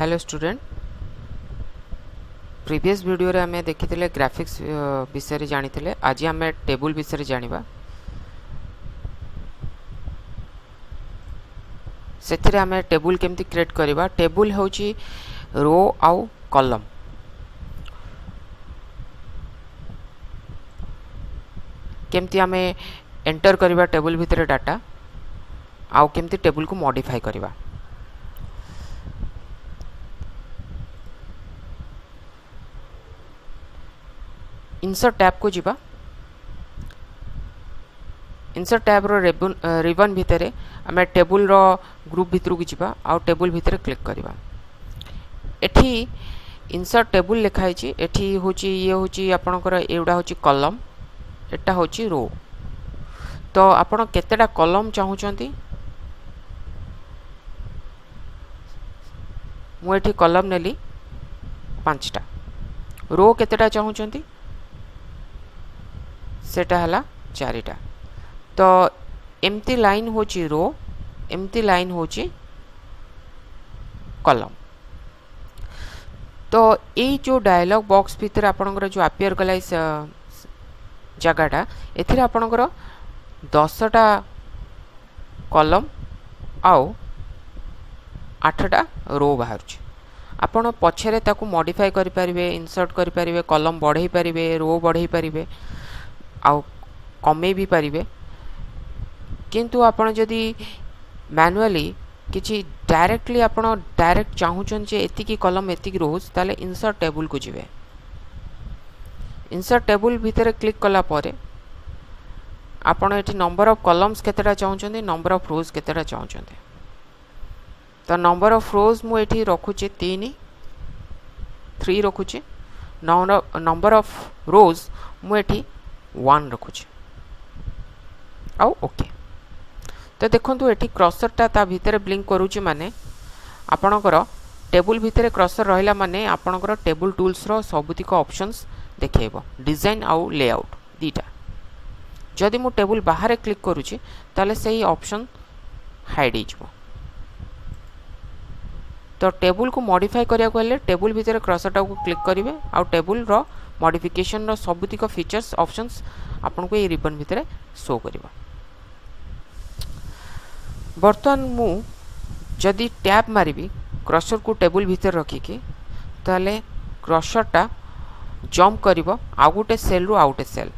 Hello student previous video रे हमें देखिथिले graphics विषय रे जानिथिले आज हमें टेबल विषय रे जानिबा सेथिरे हमें टेबल केमती क्रिएट करबा टेबल होची रो आउ कॉलम केमती हमें एंटर करबा टेबल भितरे डाटा आउ केमती टेबल को मॉडिफाई करबा इंसर्ट टैब को जीवा इंसर्ट टैब रो रिबन भितरे आमे टेबल रो ग्रुप भितर को जीवा आ टेबल भितरे क्लिक करबा एठी इंसर्ट टेबल लिखाई छी एठी होची ये होची आपनकर एउडा होची कॉलम एटा होची रो तो आपण केतेडा कॉलम चाहू चंती मु एठी कॉलम नेली 5टा रो केतेडा चाहू चंती सेटा हला 4टा तो एम्ती लाइन होची रो एम्ती लाइन होची कॉलम तो ये जो डायलॉग बॉक्स भीतर आपनकर जो अपियर कला जगाटा एथिरे आपनकर 10टा कॉलम आउ 8टा रो बाहर आपण पछरे ताकू मॉडिफाई करि परिबे इंसर्ट करि परिबे कॉलम बढ़ाई परिबे रो बढ़ाई परिबे आउ कमे भी परिबे किंतु आपण जदी मैनुअली किछि डायरेक्टली आपण डायरेक्ट चाहूचन जे एतिकी कॉलम एतिकी रोज ताले इंसर्ट टेबल को जिवे इंसर्ट टेबल भीतर क्लिक कला परे आपण एठी नंबर ऑफ कॉलम्स केतेटा चाहूचन नंबर ऑफ रोज केतेटा चाहूचन तो नंबर ऑफ रोज मु एठी रखुची 3 रखुची नंबर ऑफ रोज मु एठी 1 रखुची आउ ओके तो देखंतु एठी क्रसर ता भीतर ब्लिंक करूची माने आपणकर टेबल भीतर क्रसर रहिला माने आपणकर टेबल टूल्स रो सबुतिक ऑप्शंस देखेबो डिजाइन आउ लेआउट दीटा जदि मु टेबल बाहर क्लिक करूची ताले सही ऑप्शन हाइड हिजबो तो टेबल को मॉडिफाई करिया को हेले टेबल भीतर क्रसर टा को क्लिक करिवे आउ टेबल रो मॉडिफिकेशन रो सबुतिक फीचर्स ऑप्शंस आपन को ए रिबन भीतर शो करिवो बर्तमान मु जदि टैब मारिबी क्रसर को टेबल भीतर रखी के ताले क्रसर टा जंप करिवो आ गुटे सेल रु आउटे सेल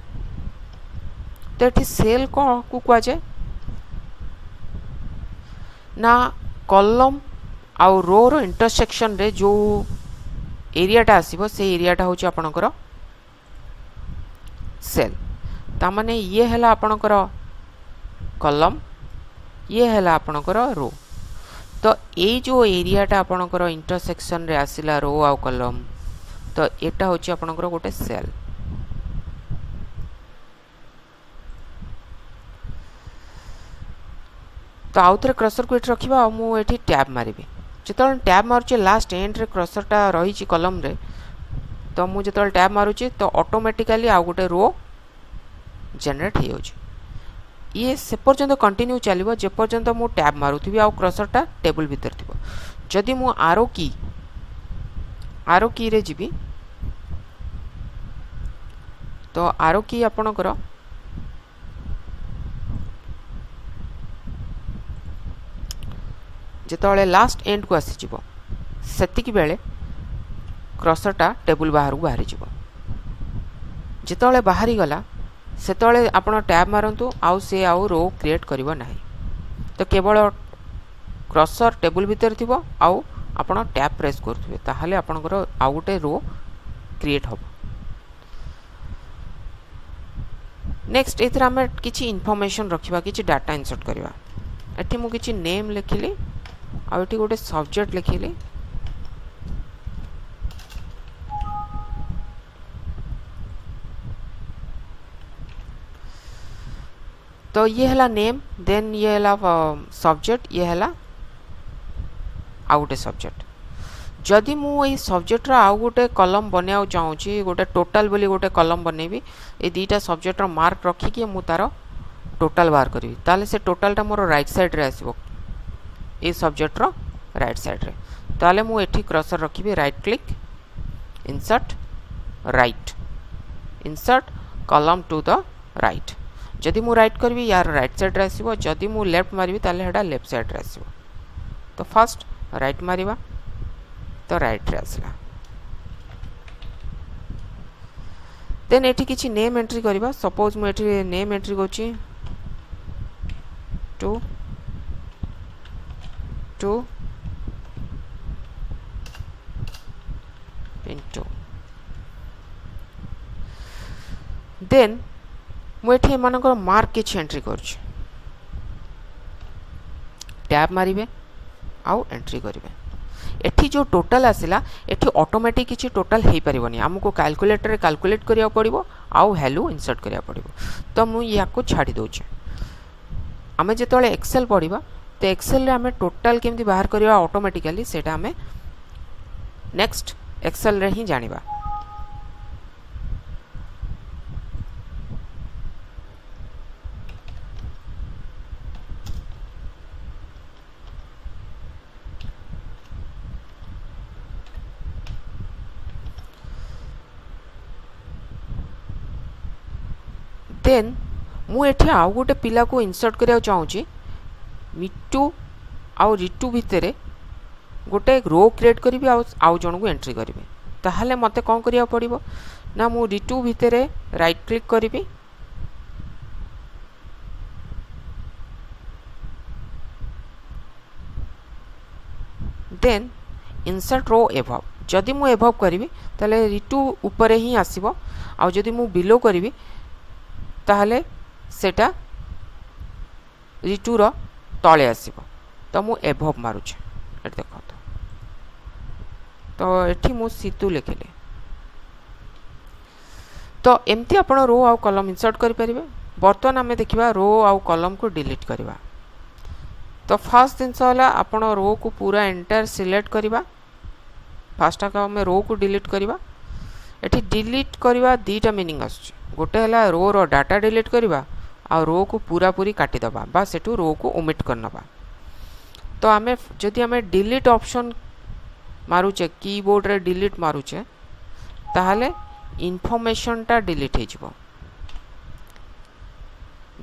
तो एठी सेल को कुआ जाय ना कॉलम आउ रो रो इंटरसेक्शन रे जो एरियाटा आसीबो से एरियाटा होची आपनकर सेल ता माने ये हैला आपनकर कॉलम ये हैला आपनकर रो तो ए जो एरियाटा आपनकर इंटरसेक्शन रे आसिला रो आउ कॉलम तो एटा होची आपनकर गोटे सेल तो आउथरे क्रसर को एठी रखिबा आ मु एठी टैब मारिबी जेतल टैब मारुचे लास्ट एंड रे क्रसर टा रहिची कॉलम रे तो मु जेतल टैब मारुची तो ऑटोमेटिकली आ गोटे रो जनरेट हे होची ये से पर्यंत कंटिन्यू चलिबो जे पर्यंत मु टैब मारुथिबी आ क्रसर टा टेबल भीतर थिबो जदि मु आरो की रे जिबी तो आरो की आपनकर जेतले लास्ट एंड को आसी जिवो सेतिकी बेले क्रसर टा टेबल बाहर को बाहरी जिवो जेतले बाहरी गला सेतले आपण टैब मारंतु आउ से आउ रो क्रिएट करिवो नाही तो केवल क्रसर टेबल भीतर थिबो आउ आपण टैब प्रेस करथुबे ताहाले आपणकर आउ गोटे रो क्रिएट होबो नेक्स्ट एथर हम किछि इन्फॉर्मेशन रखिबा किछि डाटा इंसर्ट करबा एठी मु किछि नेम लिखिली आ एठी गोटे सब्जेक्ट लिखिली तो ये हला नेम देन ये हला सब्जेक्ट ये हला आउ गोटे सब्जेक्ट जदि मु ए सब्जेक्ट रा आउ गोटे कॉलम बनियाउ चाहूची गोटे टोटल बोली गोटे कॉलम बनेबी ए दीटा सब्जेक्ट रा मार्क रखी के मु तारो टोटल बाहर करी ताले से टोटल टा मोर राइट साइड रे आसीबो ए सब्जेक्ट रो राइट साइड रे ताले मु एठी क्रसर रखिबे right click insert right insert column to the right जदि मु राइट करबी यार राइट साइड रे आसीबो जदि मु लेफ्ट मारबी ताले हेडा लेफ्ट साइड रे आसीबो तो फर्स्ट राइट मारिबा तो राइट रे आसला देन एठी किछि नेम एंट्री करबा सपोज मु एठी नेम एंट्री करछि 2 into देन मु एठी एमानकर मार्क किछि एंट्री करछि टैब मारिबे आउ एंट्री करिवे एठी जो टोटल आसिला एठी ऑटोमेटिक किछि टोटल हेई परिबोनी हमको कैलकुलेटर रे कैलकुलेट करिया पड़िबो आउ वैल्यू इंसर्ट करिया पड़िबो तो मु याको छाडी दोछि आमे जेतोले एक्सेल पढिबा तो एक्सेल रे आमे टोटल केमति बाहर करिया ऑटोमेटिकली सेटा आमे नेक्स्ट एक्सेल रे ही जानिबा देन मु एठी आउ गोटे पिला को इंसर्ट करिया चाहूची मिट्टू आउ रिटू भितरे गोटे रो क्रिएट करी आउ जन को एंट्री करी ताहले मते कौन करिया पड़िबो ना मु रिटू भितरे राइट क्लिक करी देन इंसर्ट रो एभव जदि मु एभव करी ताले रिटू ऊपरे ही आसीबो आउ जदि मु बिलो करी ताहले सेटा रिटू रो तळे आसीबो तो मु एभव मारुछे एट देखो तो एठी मु सीतू लिखिले तो एमती आपण रो आउ कॉलम इंसर्ट करि परिबे बर्तन आमे देखिबा रो आउ कॉलम को डिलीट करबा तो फर्स्ट दिन होला आपण रो को पूरा एंटर सिलेक्ट करबा फर्स्ट का में रो को डिलीट करबा एठी डिलीट करबा दीटा मीनिंग आछ गोटे हला रो रो डाटा डिलीट करबा आ रो को पूरा पूरी काटी दबा बा सेटू रो को ओमिट करनबा तो आमे जदि आमे डिलीट ऑप्शन मारुचे कीबोर्ड रे डिलीट मारुचे ताहले इन्फॉर्मेशन टा डिलीट हे जिवो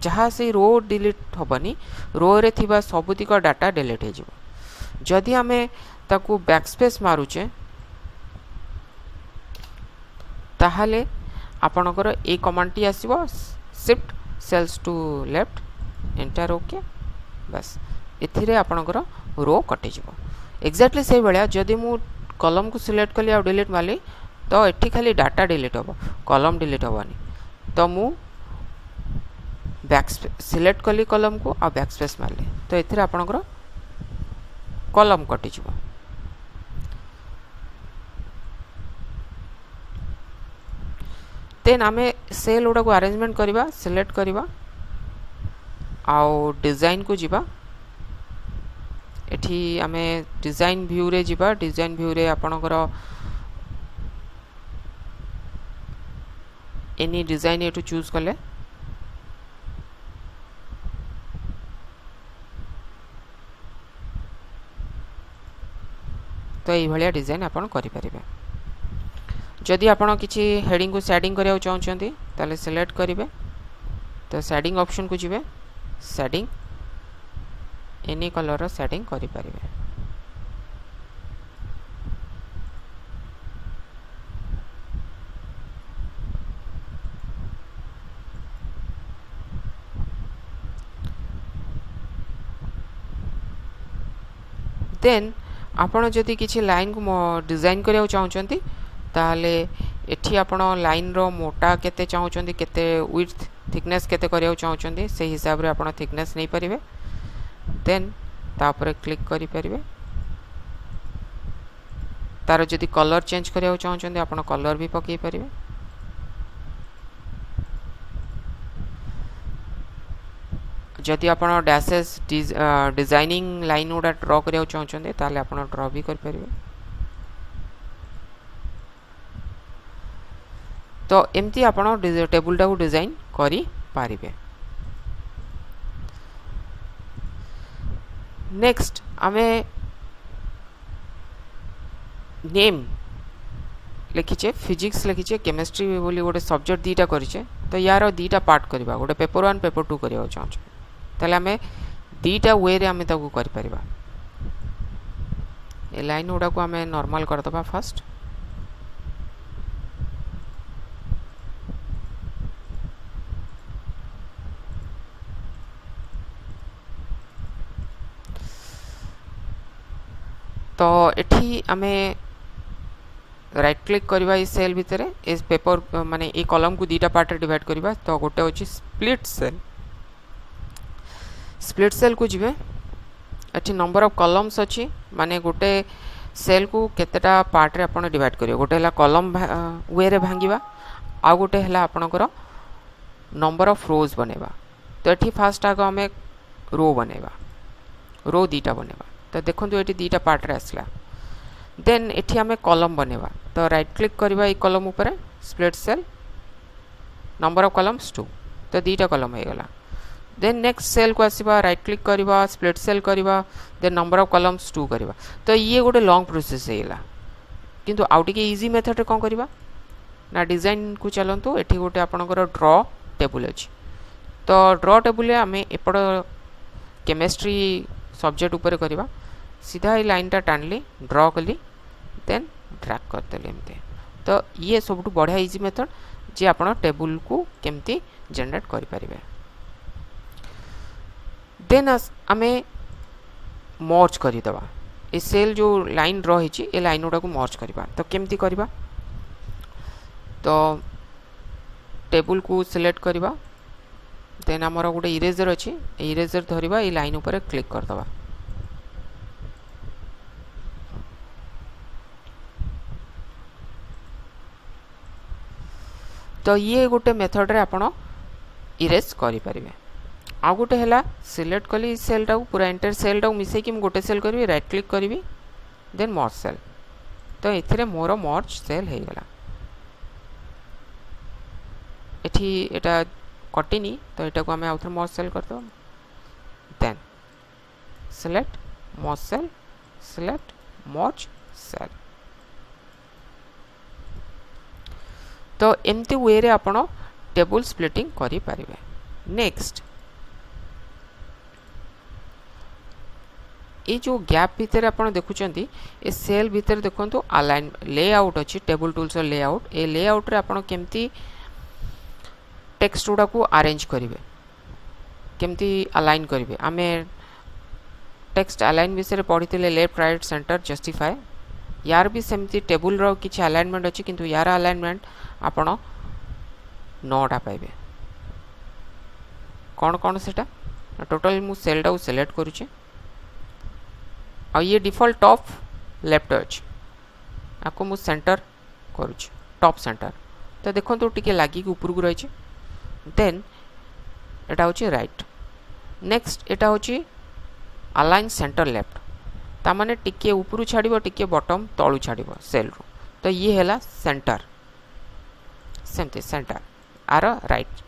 जहाँ से रो डिलीट होबनी रो रे थिबा सबुतिक डाटा डिलीट हे जिवो जदि आमे ताकू बैकस्पेस मारुचे ताहले आपणकर ए कमांड टी आसीबो shift cells to left enter okay बस एथिरे आपणकर रो कटि जिवो एक्जेक्टली से भाया जदि मु कॉलम को सिलेक्ट कली आ डिलीट माली तो एठी खाली डाटा डिलीट होबो कॉलम डिलीट होबानी तो मु बैक सिलेक्ट कली कॉलम को आ बैकस्पेस मारले तो एथिरे आपणकर कॉलम कटि जिवो देन आमे सेल ओडा को अरेंजमेंट करबा सिलेक्ट करबा आउ डिजाइन को जिबा एठी आमे डिजाइन व्यू रे जिबा डिजाइन व्यू रे आपणकर एनी डिजाइन एटू चूज करले तो ये भलिया डिजाइन आपण करि परिबे जदि आपण किछि हेडिंग को शेडिंग करिया चाहउछंती ताले सिलेक्ट करिवे तो शेडिंग ऑप्शन को जिवे शेडिंग एनी कलर रो शेडिंग करि परिबे देन आपण जदि किछि लाइन को डिजाइन करिया चाहउछंती ताले एठी आपण लाइन रो मोटा केते चाहउछंती केते विड्थ थिकनेस केते करिया चाहउछंती से हिसाब रे आपण थिकनेस नै परिबे देन तापर क्लिक करि परिबे तार जदि कलर चेंज करिया चाहउछंती आपण कलर भी पकई परिबे जदि आपण डैशेस डिजाइनिंग लाइन उडा ड्रा करिया चाहउछंती ताले आपण ड्रा भी कर परिबे तो एमती आपण टेबुल टा को डिजाइन करि पारिबे नेक्स्ट आमे नेम लिखीचे फिजिक्स लिखीचे केमिस्ट्री बोली गोटे सब्जेक्ट दीटा करिचे तो यार दीटा पार्ट करबा गोटे पेपर 1 पेपर 2 करिया चाहछ तले हमें दीटा वे रे हमें ताको करि परिबा ए लाइन उडा को हमें नॉर्मल कर दबा फर्स्ट तो एठी हमें राइट क्लिक करवा इस सेल भितर इस पेपर माने ए कॉलम को दीटा पार्ट डिवाइड करवा तो गोटे होची स्प्लिट सेल को जिवे एठी नंबर ऑफ कॉलम्स अछि माने गोटे सेल को केतेटा पार्ट रे आपण डिवाइड करियो गोटे हला कॉलम वे रे भांगीबा आ गोटे हला आपणकर नंबर ऑफ रोज बनेबा तो एठी फास्ट आगो हमें रो बनेबा रो दीटा बनेबा तो देखंतु एठी दीटा पार्ट रे आसला देन एठी हमें कॉलम बनेबा तो राइट क्लिक करबा ई कॉलम ऊपर split cell number of columns 2 तो दीटा कॉलम हे गला देन नेक्स्ट सेल को आसीबा राइट क्लिक करबा स्प्लिट सेल करबा देन नंबर ऑफ कॉलम्स 2 करबा तो ये गोटे लॉन्ग प्रोसेस हेला किंतु आउटी के इजी मेथड रे कोन करबा ना डिजाइन को चलंतु एठी गोटे आपनकर ड्रॉ टेबल अछि तो ड्रॉ टेबल रे हमें एपड केमिस्ट्री सब्जेक्ट ऊपर करबा सीधा ही लाइन टा टानली ड्रॉ कली देन ड्रैग करदेली एमती तो ये सब बढ़िया इजी मेथड जे आपण टेबल को केमती जनरेट करि परिबे देन आमे मर्ज करि दबा ए सेल जो लाइन ड्रॉ हिची ए लाइन उडा को मर्ज करबा तो केमती करबा तो टेबल को सिलेक्ट करबा देन हमर गोटे इरेजर अछि इरेजर धरिबा ए लाइन ऊपर क्लिक कर दबा तो ये गोटे मेथड रे आपण इरेज करि परिबे आ गोटे हला सिलेक्ट कली सेल टा पूरा एंटायर सेल टा मिसे कि गोटे सेल करबी राइट क्लिक करबी देन मर्ज सेल तो एथिरे मोर मर्ज सेल हे गला एठी एटा कटिनी तो एटा को हमें आउथर मर्ज सेल कर दो then select merge cell select merge cell तो एमती वे रे आपण टेबल स्प्लिटिंग करि परिबे नेक्स्ट ये जो गैप भीतर आप देखुंत ए सेल भीतर देखो अलाइन लेआउट अच्छी टेबल टूल्स लेआउट ए लेआउट रे आप केमती टेक्स्ट गुड़ा को अरेंज करेंगे केमती अलाइन करेंगे आमे टेक्स्ट अलाइन विषय पढ़ी लेफ्ट राइट सेंटर जस्टिफाई यार भी सेमती टेबल रो किछि अलाइनमेंट अच्छी किंतु यार अलाइनमेंट आपण 9टा पाइबे कौन कौन सेटा टोटल मु सेल टा सिलेक्ट करूचे आ ये डिफॉल्ट टॉप लेफ्ट अछि आपको मु सेंटर करूची टॉप सेंटर तो देखो तो टिके लागी ऊपर को रही देन एटा होची राइट नेक्स्ट एटा होची अलाइन सेंटर लेफ्ट ता माने टिके ऊपर छाड़िबो टिके बॉटम तळु छाड़िबो सेल रो तो ये हैला सेंटर सेमते सेंटर आर राइट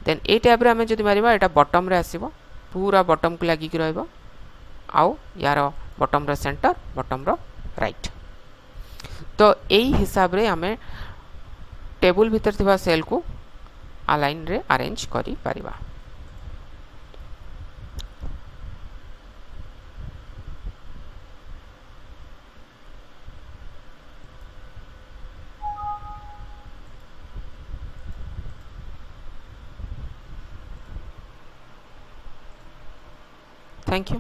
देन ए टैब रे हमें जदि मारिबा एटा बॉटम रे आसीबो पूरा बॉटम को लागी कि रहइबो आउ यार bottom row centre bottom row right तो यही हिसाब रे हमें टेबल भीतर थिबा सेल को अलाइन रे अरेंज करि परिबा थैंक यू।